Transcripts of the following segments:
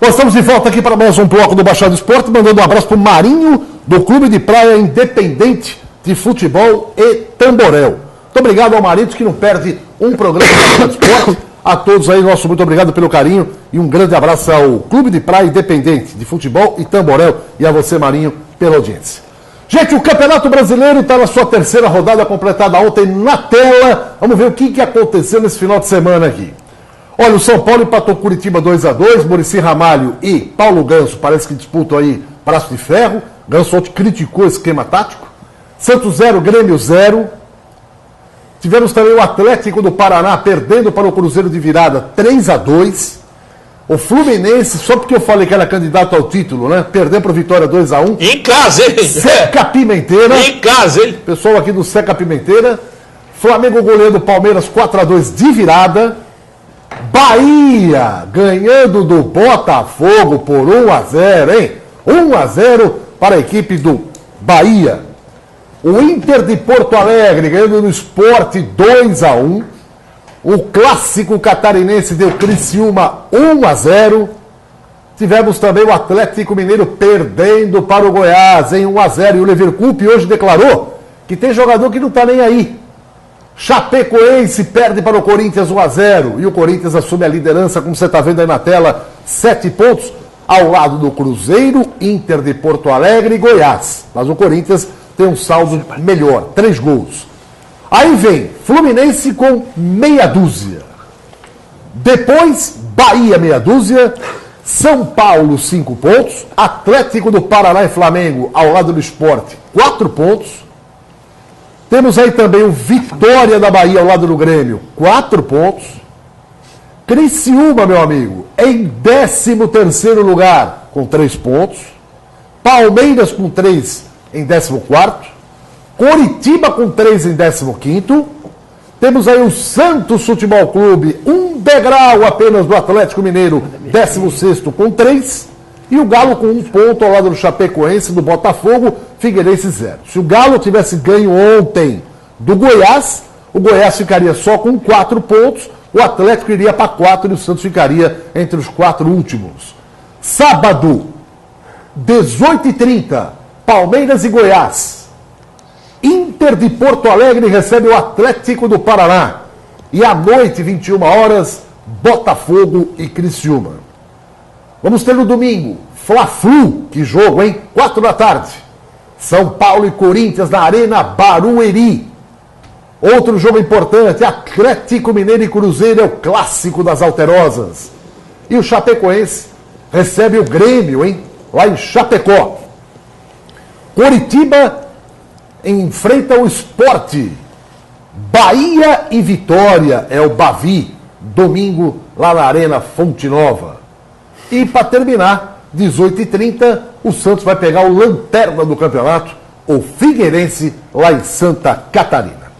Nós estamos de volta aqui para mais um bloco do Baixada Esporte, mandando um abraço para o Marinho, do Clube de Praia Independente de Futebol e Tamborel. Muito obrigado ao Marinho, que não perde um programa do Baixada Esporte. A todos aí, nosso muito obrigado pelo carinho e um grande abraço ao Clube de Praia Independente de Futebol e Tamborel e a você, Marinho, pela audiência. Gente, o Campeonato Brasileiro está na sua terceira rodada, completada ontem na tela. Vamos ver o que aconteceu nesse final de semana aqui. Olha, o São Paulo empatou Curitiba 2-2, Muricy Ramalho e Paulo Ganso parece que disputam aí braço de ferro. Ganso ontem criticou o esquema tático. Santos 0, Grêmio 0. Tivemos também o Atlético do Paraná perdendo para o Cruzeiro de virada 3-2. O Fluminense, só porque eu falei que era candidato ao título, né? Perdeu para o Vitória 2-1. Em casa, hein? Seca Pimenteira. Em casa, hein? Pessoal aqui do Seca Pimenteira. Flamengo goleando Palmeiras 4-2 de virada. Bahia ganhando do Botafogo por 1-0, hein? 1-0 para a equipe do Bahia. O Inter de Porto Alegre ganhando no Sport 2-1. O clássico catarinense deu Criciúma 1-0. Tivemos também o Atlético Mineiro perdendo para o Goiás em 1-0. E o Leverkusen hoje declarou que tem jogador que não está nem aí. Chapecoense perde para o Corinthians 1-0 e o Corinthians assume a liderança, como você está vendo aí na tela, 7 pontos ao lado do Cruzeiro, Inter de Porto Alegre e Goiás. Mas o Corinthians tem um saldo melhor, 3 gols. Aí vem Fluminense com meia dúzia. Depois, Bahia meia dúzia. São Paulo 5 pontos. Atlético do Paraná e Flamengo ao lado do Sport 4 pontos. Temos aí também o Vitória da Bahia ao lado do Grêmio, 4 pontos. Criciúma, meu amigo, em 13º lugar, com 3 pontos. Palmeiras com 3 em 14º. Coritiba com 3 em 15º. Temos aí o Santos Futebol Clube, um degrau apenas do Atlético Mineiro, 16º com 3. E o Galo com 1 ponto ao lado do Chapecoense, do Botafogo, Figueirense 0. Se o Galo tivesse ganho ontem do Goiás, o Goiás ficaria só com 4 pontos, o Atlético iria para 4 e o Santos ficaria entre os 4 últimos. Sábado, 18h30, Palmeiras e Goiás. Inter de Porto Alegre recebe o Atlético do Paraná. E à noite, 21 horas, Botafogo e Criciúma. Vamos ter no domingo, Fla-Flu, que jogo, hein? 4 da tarde. São Paulo e Corinthians na Arena Barueri. Outro jogo importante, Atlético Mineiro e Cruzeiro, é o clássico das Alterosas. E o Chapecoense recebe o Grêmio, hein? Lá em Chapecó. Coritiba enfrenta o Sport. Bahia e Vitória, é o Bavi. Domingo, lá na Arena Fonte Nova. E para terminar, 18h30, o Santos vai pegar o lanterna do campeonato, o Figueirense, lá em Santa Catarina.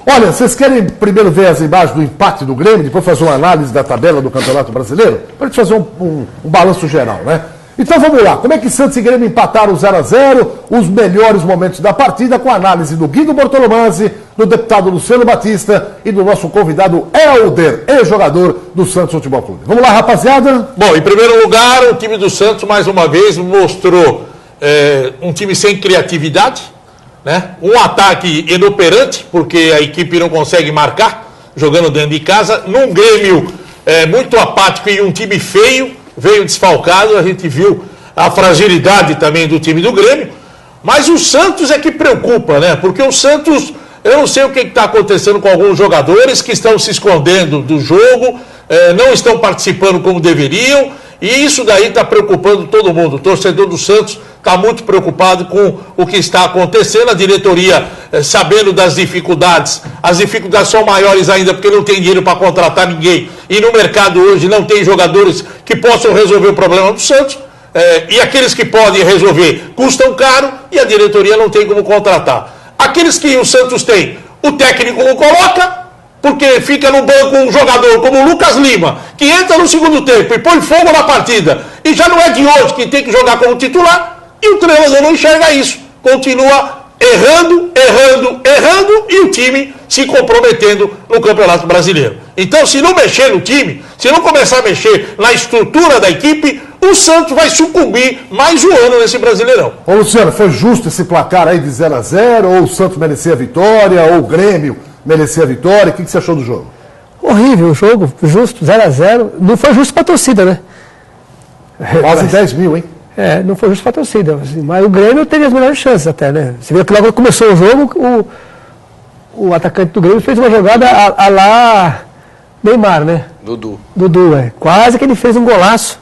Olha, vocês querem primeiro ver as imagens do empate do Grêmio, depois fazer uma análise da tabela do Campeonato Brasileiro? Para a gente fazer um balanço geral, né? Então vamos lá, como é que Santos e Grêmio empataram 0-0, os melhores momentos da partida, com a análise do Guido Bortolomazzi, do deputado Luciano Batista e do nosso convidado Helder, ex-jogador do Santos Futebol Clube. Vamos lá, rapaziada? Bom, em primeiro lugar, o time do Santos, mais uma vez, mostrou um time sem criatividade, né? Um ataque inoperante, porque a equipe não consegue marcar, jogando dentro de casa, num Grêmio muito apático e um time feio, veio desfalcado, a gente viu a fragilidade também do time do Grêmio, mas o Santos é que preocupa, né? Porque o Santos, eu não sei o que está acontecendo com alguns jogadores que estão se escondendo do jogo, não estão participando como deveriam, e isso daí está preocupando todo mundo. O torcedor do Santos está muito preocupado com o que está acontecendo, a diretoria sabendo das dificuldades, as dificuldades são maiores ainda porque não tem dinheiro para contratar ninguém, e no mercado hoje não tem jogadores que possam resolver o problema do Santos, e aqueles que podem resolver custam caro, e a diretoria não tem como contratar. Aqueles que o Santos tem, o técnico não coloca, porque fica no banco um jogador como o Lucas Lima, que entra no segundo tempo e põe fogo na partida, e já não é de hoje que tem que jogar como titular, e o treinador não enxerga isso, continua errando, e o time se comprometendo no Campeonato Brasileiro. Então, se não mexer no time, se não começar a mexer na estrutura da equipe, o Santos vai sucumbir mais um ano nesse Brasileirão. Ô Luciano, foi justo esse placar aí de 0-0? Ou o Santos merecia a vitória? Ou o Grêmio merecia a vitória? O que você achou do jogo? Horrível o jogo, justo, 0-0. Não foi justo para a torcida, né? Quase 10 mil, hein? Não foi justo para a torcida. Assim, mas o Grêmio teve as melhores chances até, né? Você viu que logo começou o jogo, o atacante do Grêmio fez uma jogada a lá Neymar, né? Dudu, Quase que ele fez um golaço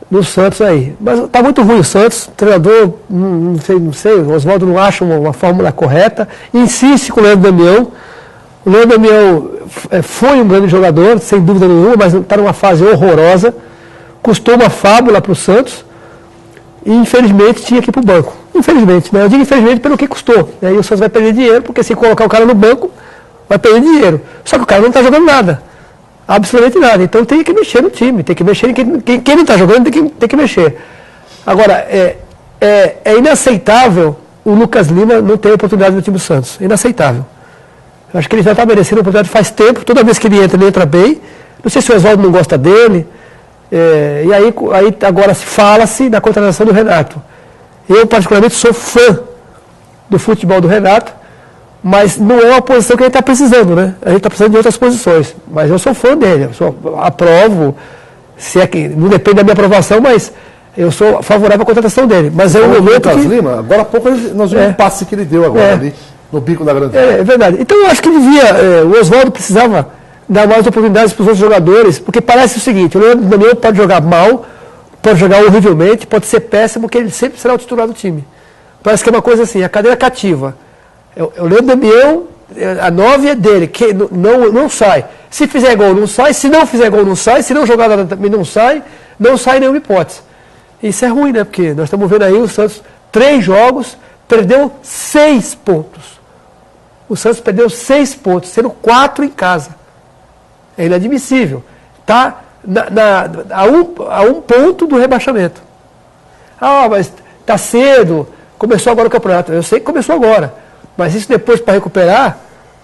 no Santos aí. Mas tá muito ruim o Santos, o treinador, não sei, o Oswaldo não acha uma fórmula correta, insiste com o Leandro Damião. O Leandro Damião foi um grande jogador, sem dúvida nenhuma, mas está numa fase horrorosa. Custou uma fábula para o Santos e, infelizmente, tinha que ir para o banco. Infelizmente, né? Eu digo infelizmente pelo que custou. Né? E o Santos vai perder dinheiro, porque se colocar o cara no banco, vai perder dinheiro. Só que o cara não está jogando nada. Absolutamente nada. Então tem que mexer no time, tem que mexer em quem não está jogando, tem que mexer. Agora, é inaceitável o Lucas Lima não ter oportunidade no time do Santos. É inaceitável. Eu acho que ele já está merecendo a oportunidade faz tempo. Toda vez que ele entra bem. Não sei se o Oswaldo não gosta dele. E aí agora fala-se da contratação do Renato. Eu, particularmente, sou fã do futebol do Renato, mas não é uma posição que a gente está precisando, né? A gente está precisando de outras posições. Mas eu sou fã dele, aprovo, se é que não depende da minha aprovação, mas eu sou favorável à contratação dele. Mas é um momento que... Lima, agora há pouco nós vimos um passe que ele deu agora ali, no bico da grande área. É verdade. Então eu acho que o Oswaldo precisava dar mais oportunidades para os outros jogadores, porque parece o seguinte: o Leandro Damião pode jogar mal, pode jogar horrivelmente, pode ser péssimo, que ele sempre será o titular do time. Parece que é uma coisa assim, a cadeira cativa. O Leandro Damião, a 9 é dele, que não sai. Se fizer gol, não sai. Se não fizer gol, não sai. Se não jogar nada, também não sai nenhuma hipótese. Isso é ruim, né? Porque nós estamos vendo aí o Santos, 3 jogos, perdeu 6 pontos. O Santos perdeu 6 pontos, sendo 4 em casa. É inadmissível. Está a um ponto do rebaixamento. Mas está cedo, começou agora o campeonato. Eu sei que começou agora, mas isso depois para recuperar,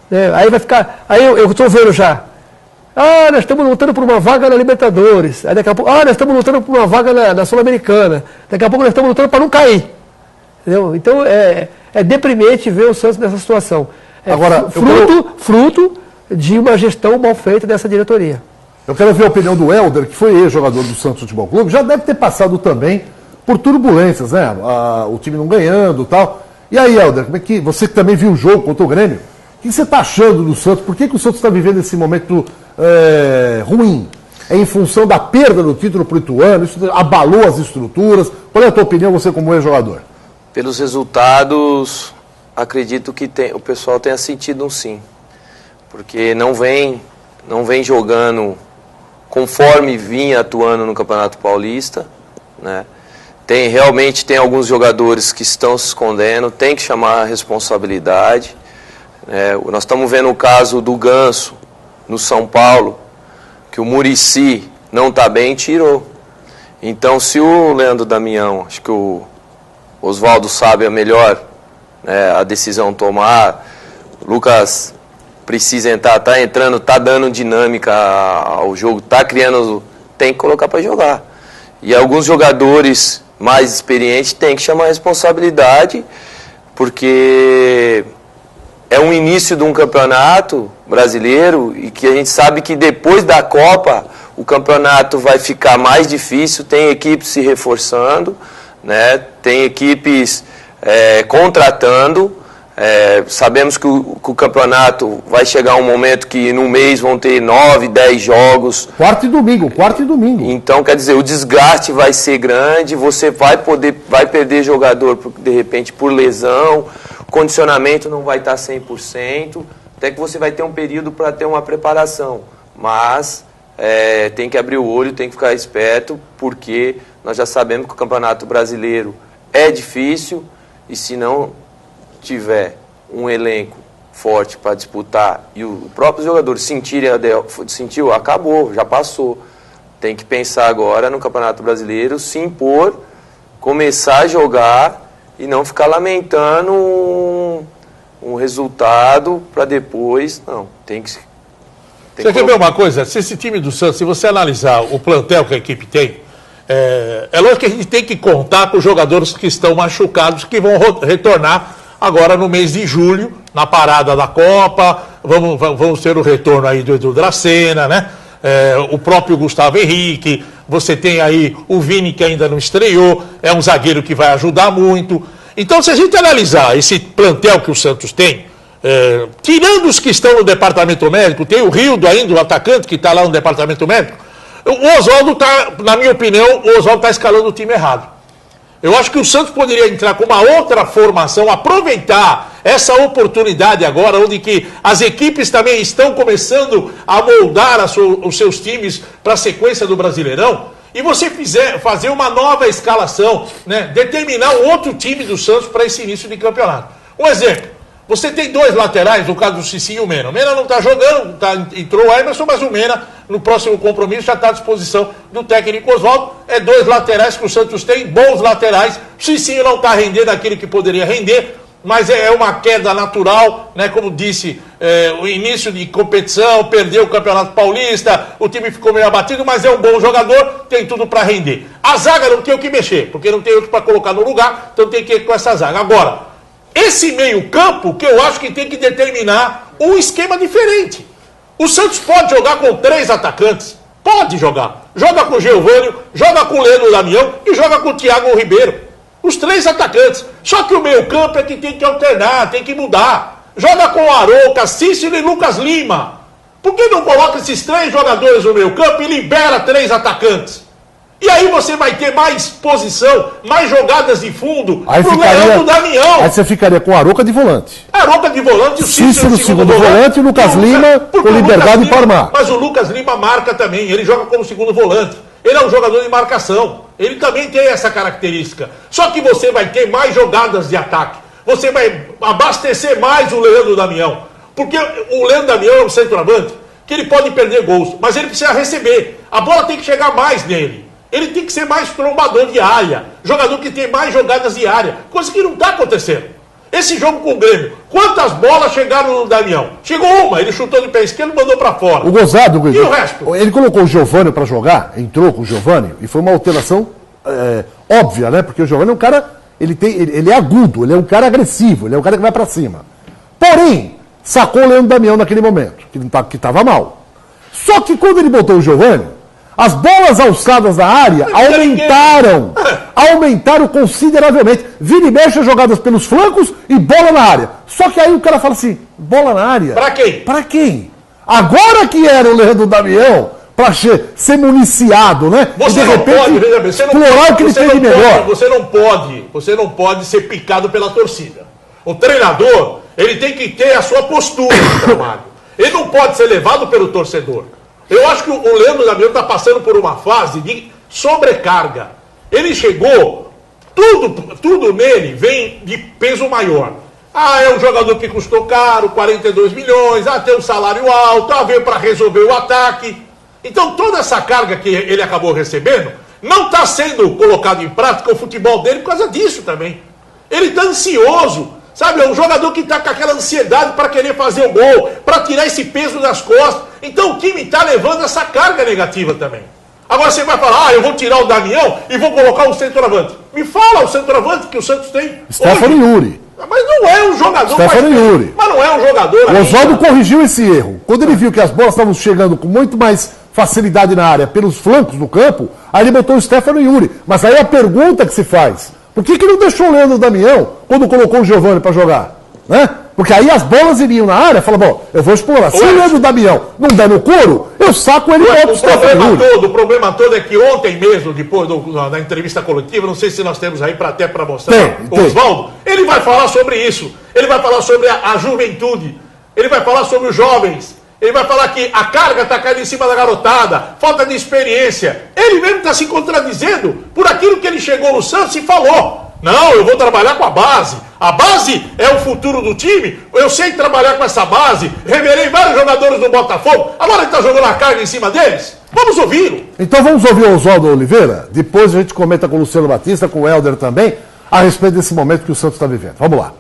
né, aí vai ficar... Aí eu estou vendo já. Nós estamos lutando por uma vaga na Libertadores. Aí daqui a pouco, nós estamos lutando por uma vaga na Sul-Americana. Daqui a pouco nós estamos lutando para não cair. Entendeu? Então é deprimente ver o Santos nessa situação. Agora, fruto de uma gestão mal feita dessa diretoria. Eu quero ver a opinião do Helder, que foi ex-jogador do Santos Futebol Clube, já deve ter passado também por turbulências, né? O time não ganhando e tal. E aí, Helder, como é que você que também viu o jogo contra o Grêmio, o que você está achando do Santos? Por que o Santos está vivendo esse momento ruim? É em função da perda do título para o Ituano? Isso abalou as estruturas? Qual é a tua opinião, você como ex-jogador? pelos resultados, acredito que o pessoal tenha sentido um sim. Porque não vem jogando conforme vinha atuando no Campeonato Paulista, né? Realmente tem alguns jogadores que estão se escondendo, tem que chamar a responsabilidade. Nós estamos vendo o caso do Ganso no São Paulo, que o Muricy não está bem e tirou. Então, se o Leandro Damião, acho que o Oswaldo sabe a melhor a decisão tomar, o Lucas precisa entrar, está entrando, está dando dinâmica ao jogo, está criando, tem que colocar para jogar. E alguns jogadores mais experientes têm que chamar a responsabilidade, porque é um início de um campeonato brasileiro e que a gente sabe que depois da Copa o campeonato vai ficar mais difícil, tem equipes se reforçando, né? Tem equipes contratando. Sabemos que o campeonato vai chegar um momento que no mês vão ter 9, 10 jogos. Quarta e domingo. Então, quer dizer, o desgaste vai ser grande, você vai perder jogador, de repente, por lesão, o condicionamento não vai estar 100%, até que você vai ter um período para ter uma preparação. Mas tem que abrir o olho, tem que ficar esperto, porque nós já sabemos que o Campeonato Brasileiro é difícil, e se não tiver um elenco forte para disputar e o próprio jogador sentiu, acabou, já passou. Tem que pensar agora no Campeonato Brasileiro, se impor, começar a jogar e não ficar lamentando um resultado para depois. Não, tem Você quer ver uma coisa? Se esse time do Santos, se você analisar o plantel que a equipe tem, é lógico que a gente tem que contar com os jogadores que estão machucados, que vão retornar agora no mês de julho, na parada da Copa. Vamos ter o retorno aí do Edu Dracena, né? O próprio Gustavo Henrique. Você tem aí o Vini, que ainda não estreou, é um zagueiro que vai ajudar muito. Então, se a gente analisar esse plantel que o Santos tem, tirando os que estão no departamento médico, tem o Rildo ainda, o atacante, que está lá no departamento médico, o Oswaldo está, na minha opinião, o Oswaldo está escalando o time errado. Eu acho que o Santos poderia entrar com uma outra formação, aproveitar essa oportunidade agora, onde que as equipes também estão começando a moldar os seus times para a sequência do Brasileirão, e você fazer uma nova escalação, né? Determinar um outro time do Santos para esse início de campeonato. Um exemplo, você tem 2 laterais, no caso do Cicinho e o Mena. O Mena não está jogando, entrou o Emerson, mas o Mena, no próximo compromisso, já está à disposição do técnico Oswaldo. 2 laterais que o Santos tem, bons laterais. O Cicinho não está rendendo aquilo que poderia render, mas é uma queda natural, né? Como disse, o início de competição, perdeu o Campeonato Paulista, o time ficou meio abatido, mas é um bom jogador, tem tudo para render. A zaga não tem o que mexer, porque não tem outro para colocar no lugar, então tem que ir com essa zaga. Agora, esse meio-campo que eu acho que tem que determinar um esquema diferente. O Santos pode jogar com 3 atacantes. Pode jogar. Joga com o Geovânio, joga com o Leandro Damião e joga com o Thiago Ribeiro. Os 3 atacantes. Só que o meio-campo é que tem que alternar, tem que mudar. Joga com o Arouca, Cícero e Lucas Lima. Por que não coloca esses 3 jogadores no meio-campo e libera 3 atacantes? E aí você vai ter mais posição, mais jogadas de fundo pro Leandro Damião. Aí você ficaria com o Arouca de volante. Arouca de volante, o Cícero segundo volante e o Lucas Lima com liberdade para armar. Mas o Lucas Lima marca também, ele joga como segundo volante. Ele é um jogador de marcação. Ele também tem essa característica. Só que você vai ter mais jogadas de ataque. Você vai abastecer mais o Leandro Damião. Porque o Leandro Damião é um centroavante que ele pode perder gols, mas ele precisa receber. A bola tem que chegar mais nele. Ele tem que ser mais trombador de área, jogador que tem mais jogadas de área, coisa que não está acontecendo. Esse jogo com o Grêmio, quantas bolas chegaram no Damião? Chegou uma, ele chutou de pé esquerdo e mandou para fora. O gozado, e o resto? Ele colocou o Giovânio para jogar, entrou com o Giovânio, e foi uma alteração óbvia, né? Porque o Giovânio é um cara, ele é agudo, ele é um cara agressivo, ele é um cara que vai para cima. Porém, sacou o Leandro Damião naquele momento, que estava mal. Só que quando ele botou o Giovânio, as bolas alçadas da área aumentaram consideravelmente. Vira e mexe jogadas pelos flancos e bola na área. Só que aí o cara fala assim, bola na área? Pra quem? Pra quem? Agora que era o Leandro Damião, pra ser municiado, né? Você não pode, veja bem, explorar o que ele tem de melhor. Você não pode ser picado pela torcida. O treinador, ele tem que ter a sua postura no trabalho. Ele não pode ser levado pelo torcedor. Eu acho que o Leandro Damião está passando por uma fase de sobrecarga. Ele chegou, tudo nele vem de peso maior. É um jogador que custou caro, 42 milhões, tem um salário alto, veio para resolver o ataque. Então toda essa carga que ele acabou recebendo não está sendo colocado em prática o futebol dele por causa disso também. Ele está ansioso. Sabe, é um jogador que está com aquela ansiedade para querer fazer o gol, para tirar esse peso das costas. Então o time está levando essa carga negativa também. Agora você vai falar, eu vou tirar o Damião e vou colocar um centroavante. Me fala o centroavante que o Santos tem. Stefano Yuri. Mas não é um jogador. Stefano Yuri. Mas não é um jogador. O Oswaldo corrigiu esse erro. Quando ele viu que as bolas estavam chegando com muito mais facilidade na área pelos flancos do campo, aí ele botou o Stefano Yuri. Mas aí a pergunta que se faz, por que não deixou o Leandro Damião quando colocou o Giovânio para jogar? Né? Porque aí as bolas iriam na área, fala, bom, eu vou explorar. Se o Leandro Damião não der no couro, eu saco ele e boto o Stefano Yuri. O problema todo é que ontem mesmo, depois da entrevista coletiva, não sei se nós temos aí até para mostrar, o Oswaldo, ele vai falar sobre isso. Ele vai falar sobre a juventude. Ele vai falar sobre os jovens. Ele vai falar que a carga está caindo em cima da garotada, falta de experiência. Ele mesmo está se contradizendo por aquilo que ele chegou no Santos e falou. Não, eu vou trabalhar com a base. A base é o futuro do time. Eu sei trabalhar com essa base. Revelei vários jogadores do Botafogo. Agora ele está jogando a carga em cima deles. Vamos ouvi-lo. Então vamos ouvir o Oswaldo Oliveira. Depois a gente comenta com o Luciano Batista, com o Helder também, a respeito desse momento que o Santos está vivendo. Vamos lá.